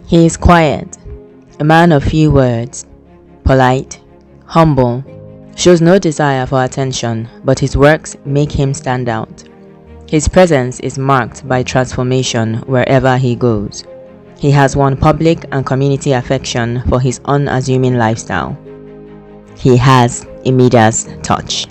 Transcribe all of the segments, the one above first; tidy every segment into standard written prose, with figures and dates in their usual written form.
He is quiet, a man of few words, polite, humble, shows no desire for attention, but his works make him stand out. His presence is marked by transformation wherever he goes. He has won public and community affection for his unassuming lifestyle. He has a Midas touch.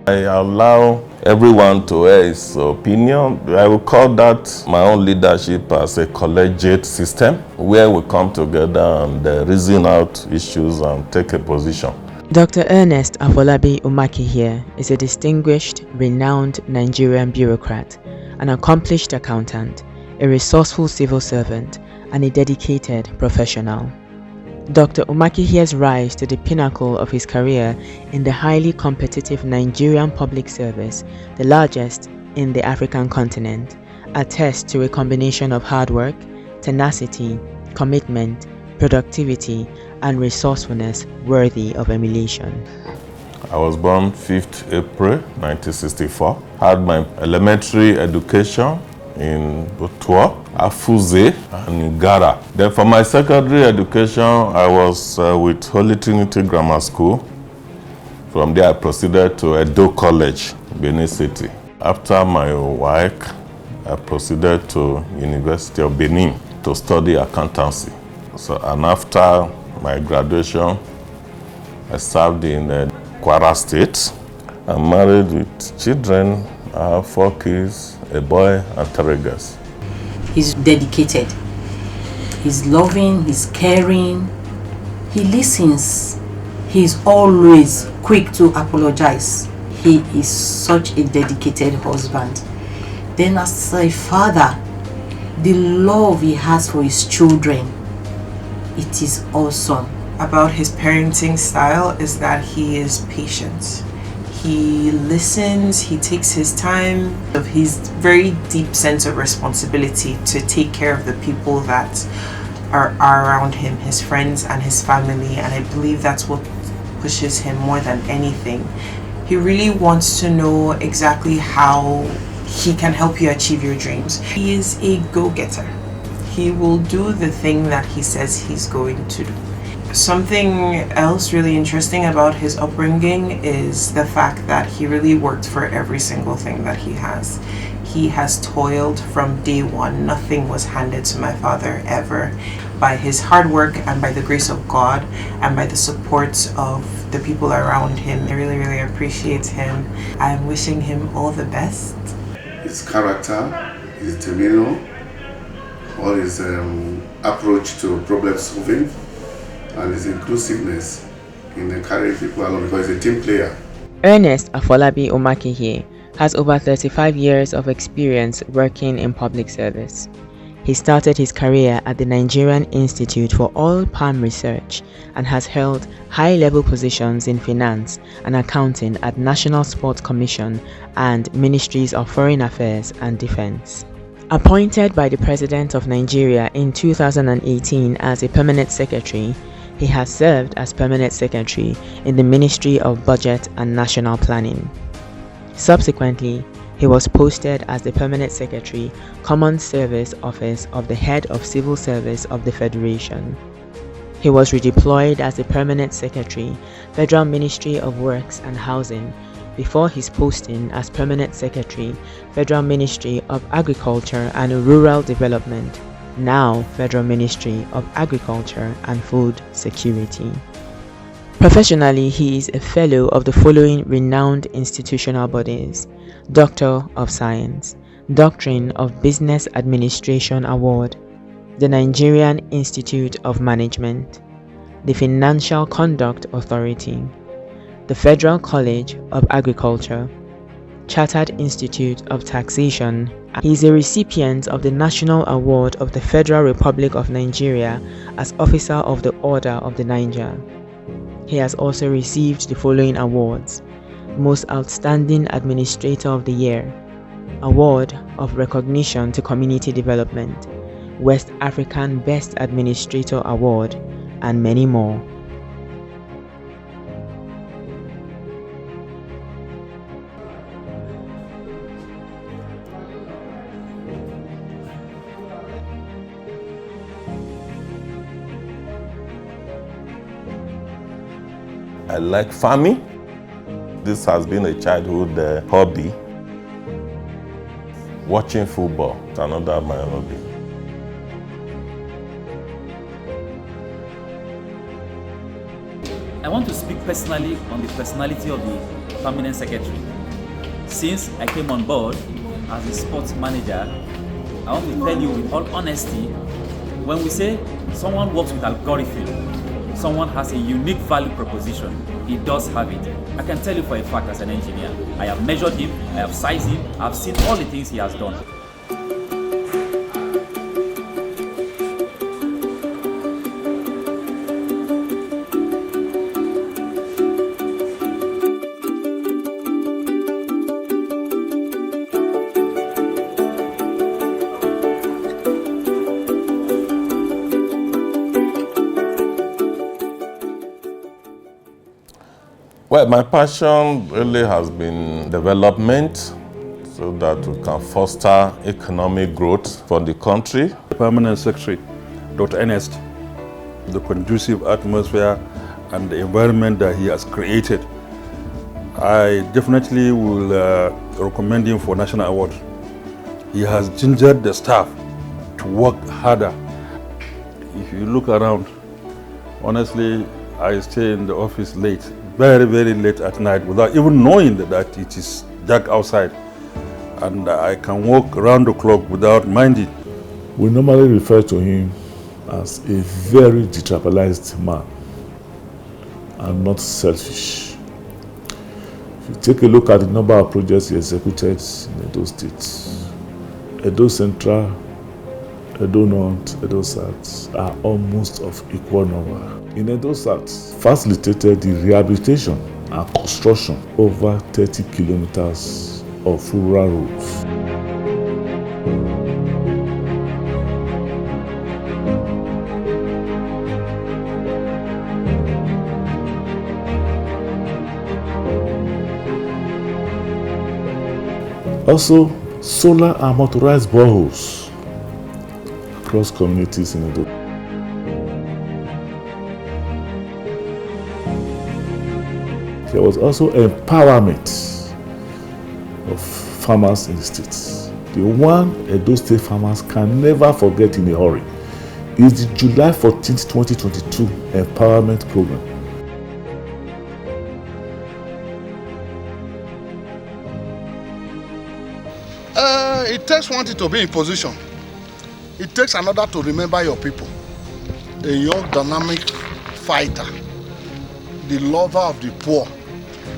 I allow everyone to air his opinion. I will call that my own leadership as a collegiate system where we come together and reason out issues and take a position. Dr. Ernest Afolabi Umakhihe is a distinguished, renowned Nigerian bureaucrat, an accomplished accountant, a resourceful civil servant, and a dedicated professional. Dr. Umakhihe's rise to the pinnacle of his career in the highly competitive Nigerian public service, the largest in the African continent, attests to a combination of hard work, tenacity, commitment, productivity, and resourcefulness worthy of emulation. I was born 5th April 1964. Had my elementary education in Botua, Afuze, and Igara. Then for my secondary education, I was with Holy Trinity Grammar School. From there, I proceeded to Edo College, Benin City. After my work, I proceeded to University of Benin to study accountancy. And after my graduation, I served in Kwara State. I'm married with children. I have 4 kids, a boy and 3 girls. He's dedicated. He's loving, he's caring, he listens. He's always quick to apologize. He is such a dedicated husband. Then as a father, the love he has for his children, it is awesome. About his parenting style is that he is patient. He listens, he takes his time. Of his very deep sense of responsibility to take care of the people that are around him, his friends and his family, and I believe that's what pushes him more than anything. He really wants to know exactly how he can help you achieve your dreams. He is a go-getter. He will do the thing that he says he's going to do. Something else really interesting about his upbringing is the fact that he really worked for every single thing that he has. He has toiled from day one. Nothing was handed to my father ever. By his hard work and by the grace of God and by the support of the people around him, I really, really appreciate him. I'm wishing him all the best. His character, his demeanor, all his approach to problem solving, and his inclusiveness in carrying people along because he's a team player. Ernest Afolabi Umakhihe has over 35 years of experience working in public service. He started his career at the Nigerian Institute for Oil Palm Research and has held high-level positions in finance and accounting at National Sports Commission and Ministries of Foreign Affairs and Defense. Appointed by the President of Nigeria in 2018 as a permanent secretary, he has served as permanent secretary in the Ministry of Budget and National Planning. Subsequently, he was posted as the permanent secretary, Common Service Office of the Head of Civil Service of the Federation. He was redeployed as the permanent secretary, Federal Ministry of Works and Housing, before his posting as permanent secretary, Federal Ministry of Agriculture and Rural Development, now Federal Ministry of Agriculture and Food Security. Professionally, he is a fellow of the following renowned institutional bodies: Doctor of Science, Doctrine of Business Administration Award, the Nigerian Institute of Management, the Financial Conduct Authority, the Federal College of Agriculture, Chartered Institute of Taxation. He is a recipient of the National Award of the Federal Republic of Nigeria as Officer of the Order of the Niger. He has also received the following awards: Most Outstanding Administrator of the Year, Award of Recognition to Community Development, West African Best Administrator Award, and many more. I like farming. This has been a childhood hobby. Watching football is another my hobby. I want to speak personally on the personality of the permanent secretary. Since I came on board as a sports manager, I want to tell you with all honesty, when we say someone works with algorithm, someone has a unique value proposition, he does have it. I can tell you for a fact as an engineer, I have measured him, I have sized him, I have seen all the things he has done. Well, my passion really has been development so that we can foster economic growth for the country. Permanent Secretary, Dr. Ernest, the conducive atmosphere and the environment that he has created, I definitely will recommend him for National Award. He has gingered the staff to work harder. If you look around, honestly, I stay in the office late, very, very late at night without even knowing that it is dark outside. And I can walk around the clock without minding. We normally refer to him as a very detribalized man and not selfish. If you take a look at the number of projects he executed in Edo State, Edo Central, Edo North, Edo South are almost of equal number. In Edo South, facilitated the rehabilitation and construction over 30 kilometers of rural roads. Also, solar and motorized boreholes across communities in Edo. There was also empowerment of farmers in the state. The one Edo State farmers can never forget in a hurry is the July 14, 2022 empowerment program. It takes one to be in position. It takes another to remember your people. A young, dynamic fighter, the lover of the poor,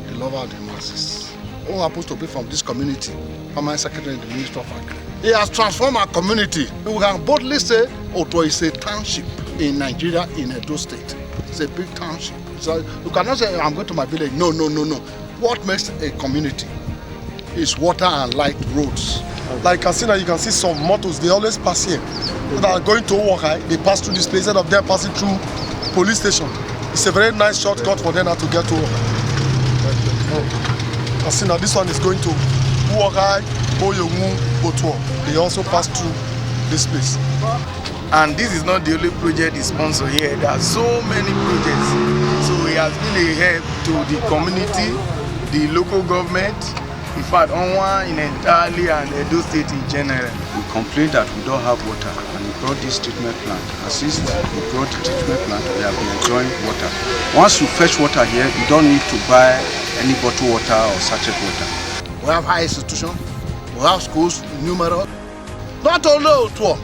the lover of the masses. Who happens to be from this community, Permanent Secretary in the Ministry of Agriculture. He has transformed our community. We can boldly say Oto is a township in Nigeria, in Edo State. It's a big township. So you cannot say, I'm going to my village. No, no, no, no. What makes a community is water and light roads. Like Casina, you can see some motos, they always pass here. When they are going to work, they pass through this place, instead of them passing through police station. It's a very nice shortcut for them now to get to work. Casina, this one is going to Uokai, Oyomu, Botuo. They also pass through this place. And this is not the only project he sponsored here. There are so many projects. So he has been a help to the community, the local government, in fact, Onwa in entirely and Edo State in general. We complain that we don't have water, and we brought this treatment plant. And since we brought the treatment plant, we have been enjoying water. Once you fetch water here, you don't need to buy any bottled water or sachet water. We have high institutions, we have schools, numerous. Not only Otuo.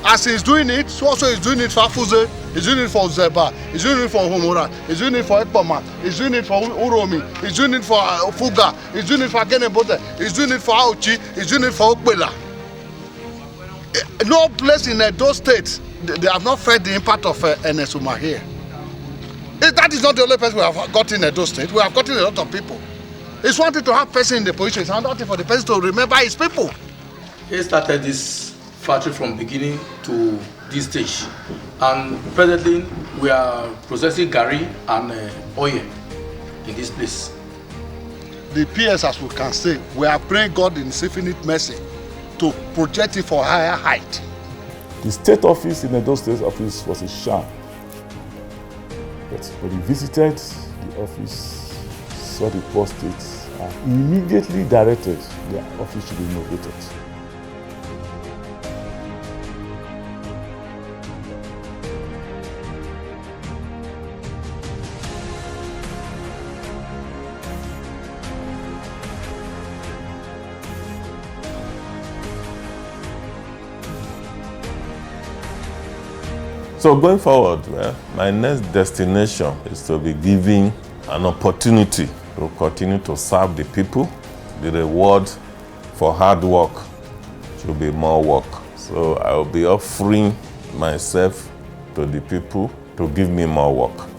As he's doing it, so also he's doing it for Afuze, he's doing it for Zeba, he's doing it for Homora, he's doing it for Ekpoma, he's doing it for Uromi, he's doing it for Fuga, he's doing it for Agenebote, he's doing it for Auchi, he's doing it for Okbela. No place in those states, they have not felt the impact of Ernest Umakhihe. That is not the only person we have got in those states. We have gotten a lot of people. It's one thing to have person in the position, it's another thing for the person to remember his people. He started this factory from beginning to this stage, and presently we are processing gari and oil in this place. The PS, as we can say, we are praying God in His infinite mercy to project it for higher height. The state office in Edo State office was a sham. But when he visited the office, saw the poor state, and immediately directed the office to be inaugurated. So going forward, my next destination is to be given an opportunity to continue to serve the people. The reward for hard work should be more work. So I will be offering myself to the people to give me more work.